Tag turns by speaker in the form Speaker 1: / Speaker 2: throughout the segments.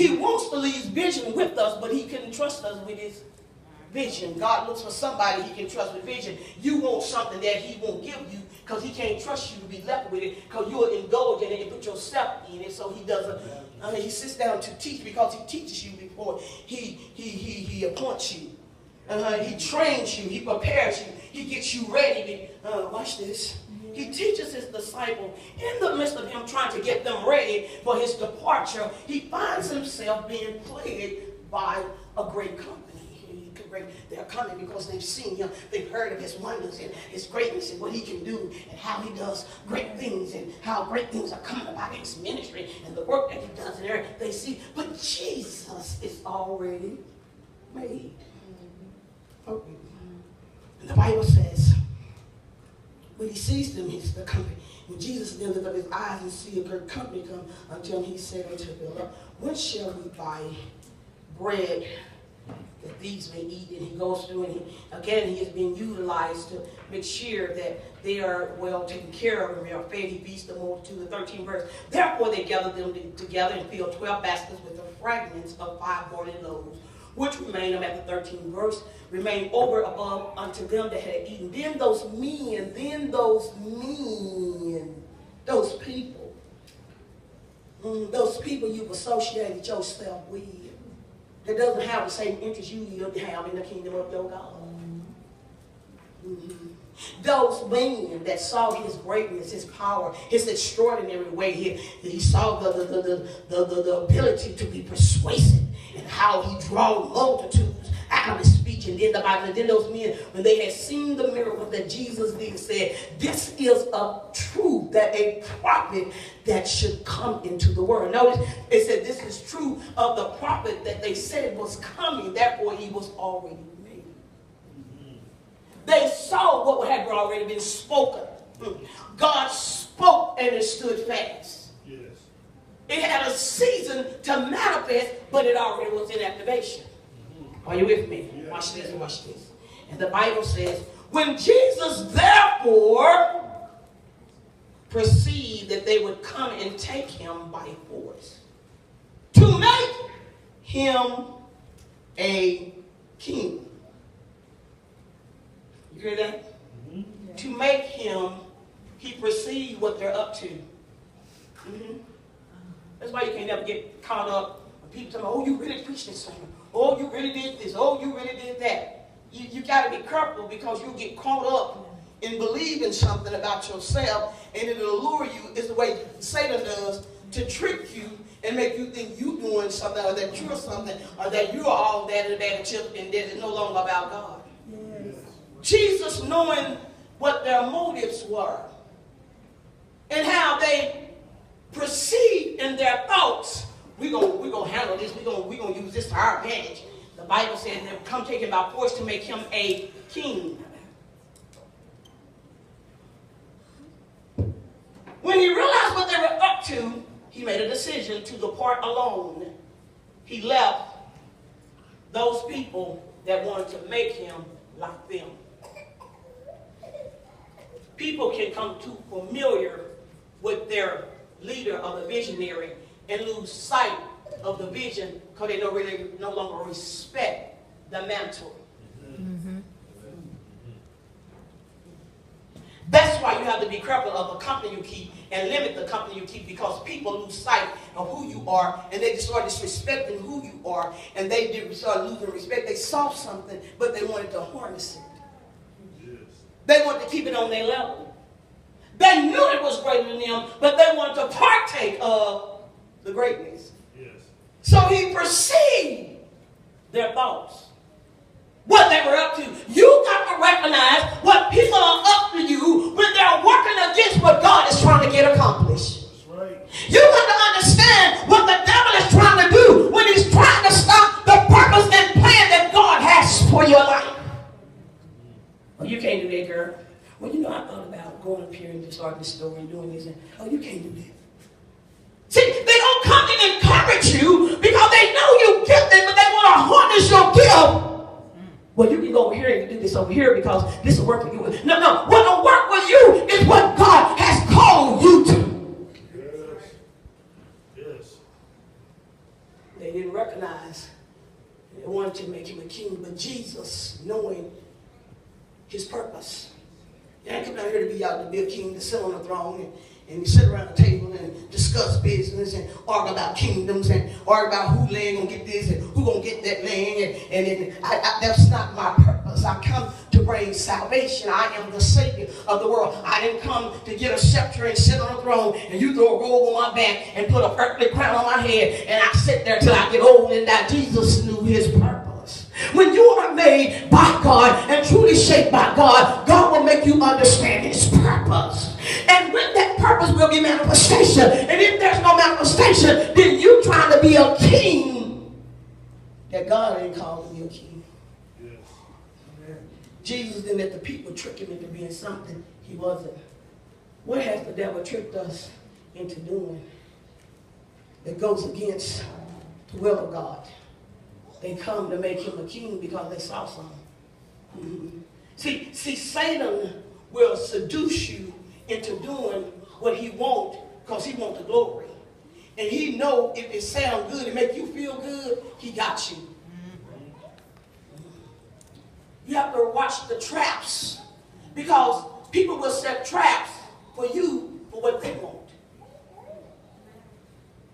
Speaker 1: He wants to leave vision with us, but he couldn't trust us with his vision. God looks for somebody he can trust with vision. You want something that he won't give you because he can't trust you to be left with it because you'll indulge in it and put yourself in it. So he doesn't. He sits down to teach because he teaches you before he appoints you. He trains you. He prepares you. He gets you ready. Watch this. He teaches his disciple in the midst of him trying to get them ready for his departure. He finds himself being plagued by a great company. They're coming because they've seen him. They've heard of his wonders and his greatness and what he can do and how he does great things and how great things are coming about his ministry and the work that he does in there. They see, but Jesus is already made. And the Bible says, when he sees them, he's the company. When Jesus then lifted up his eyes and see a great company come unto him, he said unto them, when shall we buy bread that these may eat? And he goes through and he is being utilized to make sure that they are well taken care of and they are fed. He feeds the multitude. The 13th verse. Therefore they gathered them together and filled 12 baskets with the fragments of 5 barley loaves, which remained, I'm at the 13th verse, remained over above unto them that had eaten. Then those people you've associated yourself with, that doesn't have the same interest you have in the kingdom of your God. Those men that saw his greatness, his power, his extraordinary way here, he saw the ability to be persuasive and how he drew multitudes out of his speech. And then the Bible, and then those men, when they had seen the miracle that Jesus did, said, this is a truth that a prophet that should come into the world. Notice it said this is true of the prophet that they said was coming, therefore he was already made. They saw what had already been spoken. God spoke and it stood fast. Yes. It had a season to manifest, but it already was in activation. Are you with me? Yes. Watch this and watch this. And the Bible says, when Jesus therefore perceived that they would come and take him by force to make him a king. You hear that? Mm-hmm. To make him, he perceived what they're up to. Mm-hmm. That's why you can't never get caught up when people tell me, oh, you really preached this sermon. Oh, you really did this. Oh, you really did that. You got to be careful because you'll get caught up in believing something about yourself, and it'll allure you. It's the way Satan does to trick you and make you think you're doing something, or that you're something, or that you're all that and a bag of chips, and that it's no longer about God. Yes. Jesus, knowing what their motives were and how they perceived in their thoughts, we're gonna handle this. We're gonna use this to our advantage. The Bible says they come take him by force to make him a king. When he realized what they were up to, he made a decision to depart alone. He left those people that wanted to make him like them. People can come too familiar with their leader or the visionary and lose sight of the vision because they don't really no longer respect the mantle. Mm-hmm. That's why you have to be careful of the company you keep and limit the company you keep, because people lose sight of who you are and they just start disrespecting who you are, and they did start losing respect. They saw something, but they wanted to harness it. Yes. They wanted to keep it on their level. They knew it was greater than them, but they wanted to partake of the greatness. Yes. So he perceived their thoughts, what they were up to. You got to recognize what people are up to you when they're working against what God is trying to get accomplished. That's right. You got to understand what the devil is trying to do when he's trying to stop the purpose and plan that God has for your life. Oh, you can't do that, girl. Well, you know, I thought about going up here and just starting this story and doing this. And, oh, you can't do that. See, they don't come and encourage you because they know you're gifted, but they want to harness your gift. Well, you can go over here and do this over here because this will work for you. No. What will work with you is what God has called you to. Yes. They didn't recognize. They wanted to make him a king, but Jesus, knowing his purpose. You ain't come down here to be out to be a king, to sit on the throne, and you sit around the table and discuss business and argue about kingdoms and argue about who land gonna get this and who gonna get that land. And that's not my purpose. I come to bring salvation. I am the Savior of the world. I didn't come to get a scepter and sit on a throne and you throw a robe on my back and put a earthly crown on my head and I sit there till I get old and die. Jesus knew his purpose. When you are made by God and truly shaped by God, God will make you understand his purpose. And with that purpose will be manifestation. And if there's no manifestation, then you trying to be a king that God ain't called to be a king. Yes. Jesus didn't let the people trick him into being something he wasn't. What has the devil tricked us into doing that goes against the will of God? They come to make him a king because they saw something. Mm-hmm. See, Satan will seduce you into doing what he wants because he wants the glory. And he know if it sounds good and make you feel good, he got you. You have to watch the traps because people will set traps for you for what they want.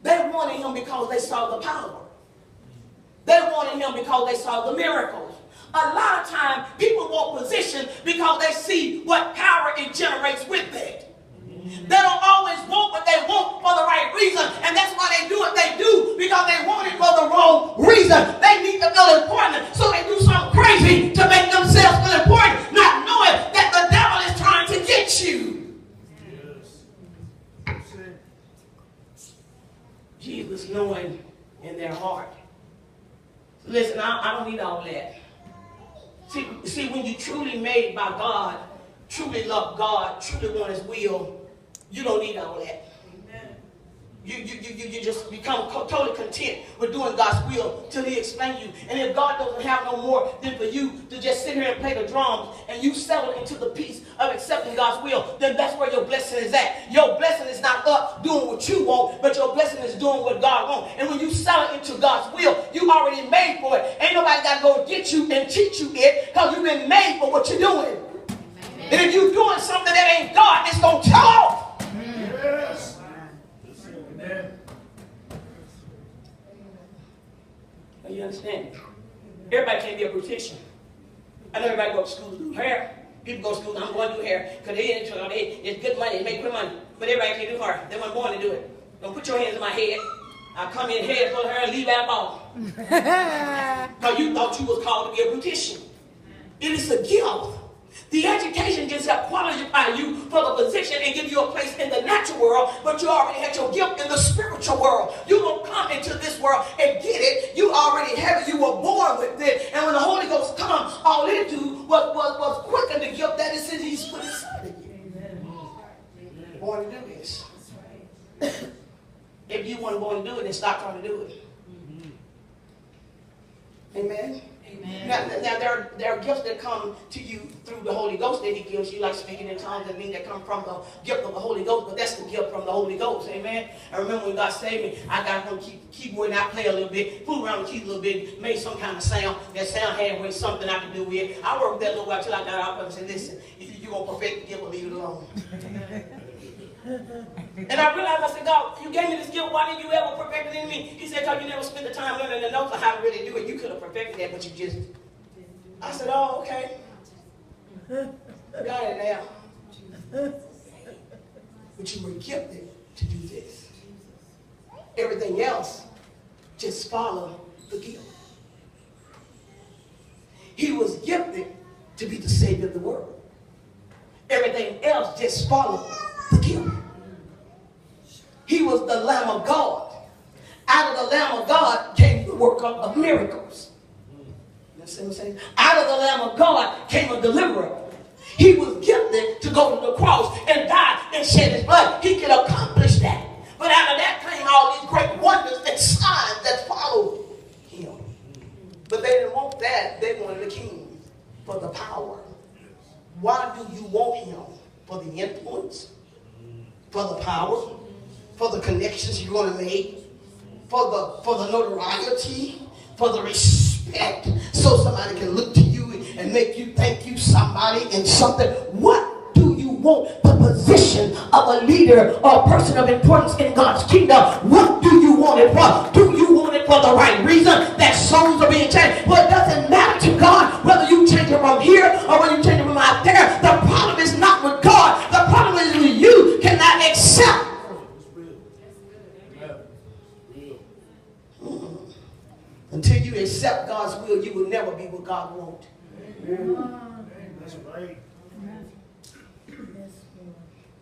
Speaker 1: They wanted him because they saw the power. They wanted him because they saw the miracles. A lot of times, people want position because they see what power it generates with it. They don't always want what they want for the right reason, and that's why they do what they do, because they want it for the wrong reason. They need to feel important, so they do something crazy to make themselves feel important, not knowing that the devil is trying to get you. Yes. Jesus knowing in their heart. Listen, I don't need all that. See, when you truly made by God, truly love God, truly want his will, you don't need all that. Amen. You just become totally content with doing God's will till he explains you. And if God doesn't have no more than for you to just sit here and play the drums and you settle into the peace of accepting God's will, then that's where your blessing is at. Your blessing is not up doing what you want, but your blessing is doing what God wants. And when you settle into God's will, you already made for it. Ain't nobody got to go get you and teach you it because you've been made for what you're doing. Amen. And if you're doing something that ain't God, it's going to tell off. Yes. Amen. You understand? Everybody can't be a beautician. I know everybody go to school to do hair. People go to school, I'm going to do hair because it's good money, they make good money. But everybody can't do hair. They weren't born to do it. Don't put your hands in my head. I'll come in head full of hair and leave out ball. Because you thought you was called to be a beautician. It is a gift. The education just help qualify you for the position and give you a place in the natural world, but you already had your gift in the spiritual world. You don't come into this world and get it. You already have it. You were born with it. And when the Holy Ghost comes, all it do was quicken the gift that is in he's put inside of you. Amen. Born to do this. If you weren't born to do it, then stop trying to do it. Amen. Amen. Now there are gifts that come to you through the Holy Ghost that he gives you, like speaking in tongues and things that come from the gift of the Holy Ghost, but that's the gift from the Holy Ghost. Amen. I remember when God saved me, I got on keyboard and I play a little bit, fool around with the keys a little bit, made some kind of sound. That sound had with something I could do with it. I worked that little while till I got out and said, listen, if you're going to perfect the gift, or leave it alone. And I realized, I said, God, you gave me this gift, why didn't you ever perfect it in me? He said, because you never spent the time learning the notes on how to really do it. You could have perfected that, but you just... I said, oh, okay. Got it now. But you were gifted to do this. Everything else, just follow the gift. He was gifted to be the Savior of the world. Everything else, just follow the gift. He was the Lamb of God. Out of the Lamb of God came the work of miracles. You see what I'm saying? Out of the Lamb of God came a deliverer. He was gifted to go to the cross and die and shed his blood. He could accomplish that. But out of that came all these great wonders and signs that followed him. But they didn't want that. They wanted a king for the power. Why do you want him? For the influence? For the power? For the connections you're going to make? for the notoriety, for the respect, so somebody can look to you and make you think you somebody and something. What do you want the position of a leader or a person of importance in God's kingdom? What do you want it for? Do you want it for the right reason? That souls are being changed? Well, it doesn't matter to God whether you change it from here or whether you change it from out there. The problem is not with God. The problem is with you cannot accept. Until you accept God's will, you will never be what God wants.
Speaker 2: That's right.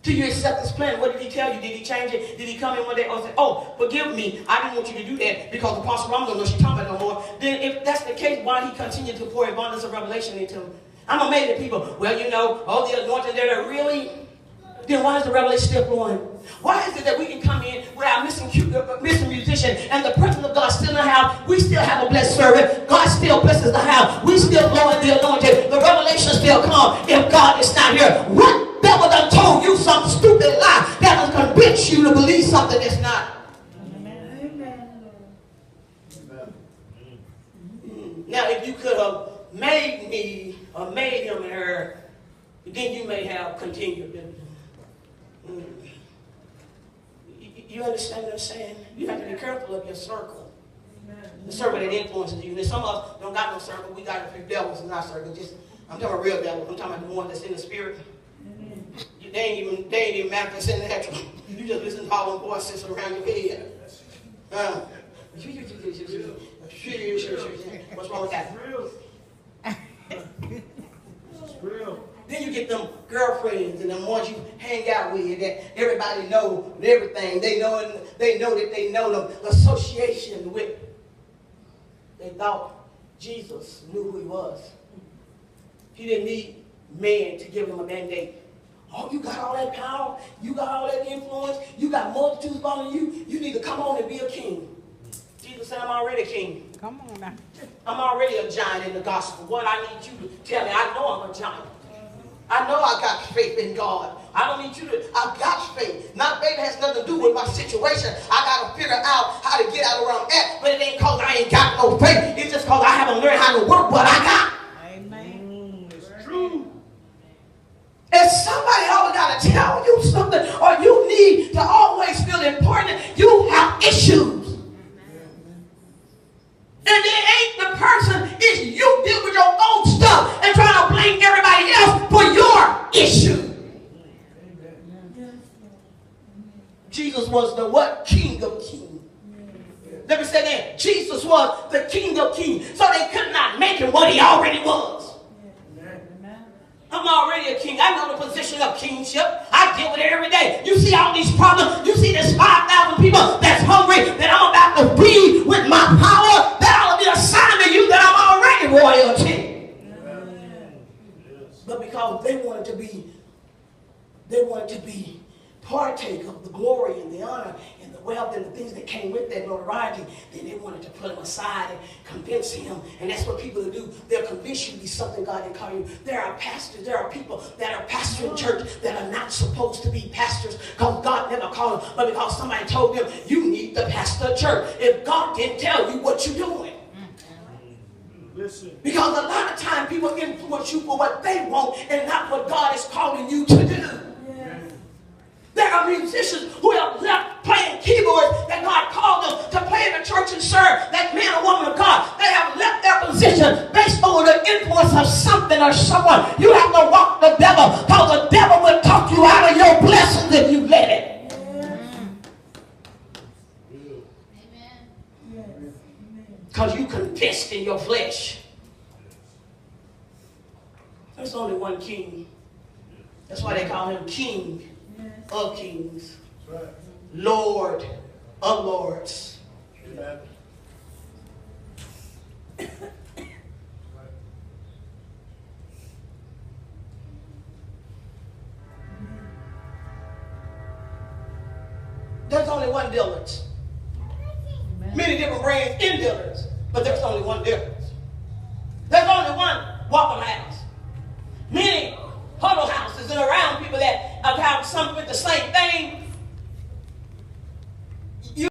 Speaker 1: Till you accept His plan, what did He tell you? Did He change it? Did He come in one day and say, oh, forgive me, I didn't want you to do that because Apostle Ron don't know she's talking about no more? Then if that's the case, why He continued to pour abundance of revelation into him? I'm amazed at people. Well, you know, all the anointing there, really? Then why is the revelation still flowing? Why is it that we can come in with our missing musician and the presence of God still in the house? We still have a blessed service. God still blesses the house. We still blowing the anointing. The revelation still come if God is not here. What devil done told you some stupid lie that will convince you to believe something that's not? Amen. Now, if you could have made me or made him and her, then you may have continued. You understand what I'm saying? You have to be careful of your circle. The circle that influences you. And some of us don't got no circle. We got a few devils in our circle. I'm talking about real devils. I'm talking about the one that's in the spirit. They ain't even manifesting in the natural. You just listen to all them voices around your head. What's wrong with that?
Speaker 2: It's real.
Speaker 1: Then you get them girlfriends and them ones you hang out with that everybody know and everything. They know that they know them. Association with. They thought Jesus knew who he was. He didn't need man to give him a mandate. Oh, you got all that power. You got all that influence. You got multitudes following you. You need to come on and be a king. Jesus said, I'm already a king.
Speaker 3: Come on now.
Speaker 1: I'm already a giant in the gospel. What I need you to tell me, I know I'm a giant. I know I got faith in God. I don't need you to, I've got faith. Not faith has nothing to do with my situation. I got to figure out how to get out of where I'm at. But it ain't because I ain't got no faith. It's just because I haven't learned how to work what I got.
Speaker 3: Amen.
Speaker 2: It's true.
Speaker 1: And somebody always got to tell you something, or you need to always feel important. You have issues. And it ain't the person, it's you deal with your own stuff and trying to blame everybody else for your issue. Jesus was the what? King of kings. Let me say that. Jesus was the King of kings. So they could not make him what he already was. I'm already a king. I know the position of kingship. I deal with it every day. You see all these problems. You see this 5,000 people that's hungry that I'm about to feed with my power. That ought to be a sign to you that I'm already royalty. But because they wanted to be partake of the glory and the honor and the wealth and the things that came with that notoriety, then they wanted to put him aside and convince him. And that's what people do. They'll convince you to be something God didn't call you. There are pastors, there are people that are pastoring church that are not supposed to be pastors because God never called them, but because somebody told them, you need to pastor a church. If God didn't tell you what you're doing.
Speaker 2: Listen.
Speaker 1: Because a lot of times people influence you for what they want and not what God is calling you to do. There are musicians who have left playing keyboards that God called them to play in the church and serve that man or woman of God. They have left their position based on the influence of something or someone. You have to walk the devil because the devil will talk you out of your blessings if you let it. Because you confessed in your flesh. There's only one king. That's why they call him King of Kings, Lord of Lords.
Speaker 2: Amen.
Speaker 1: There's only one difference. Many different brands in difference, but there's only one difference. There's only one Waffle House. Many huddle houses and around people that have something with the same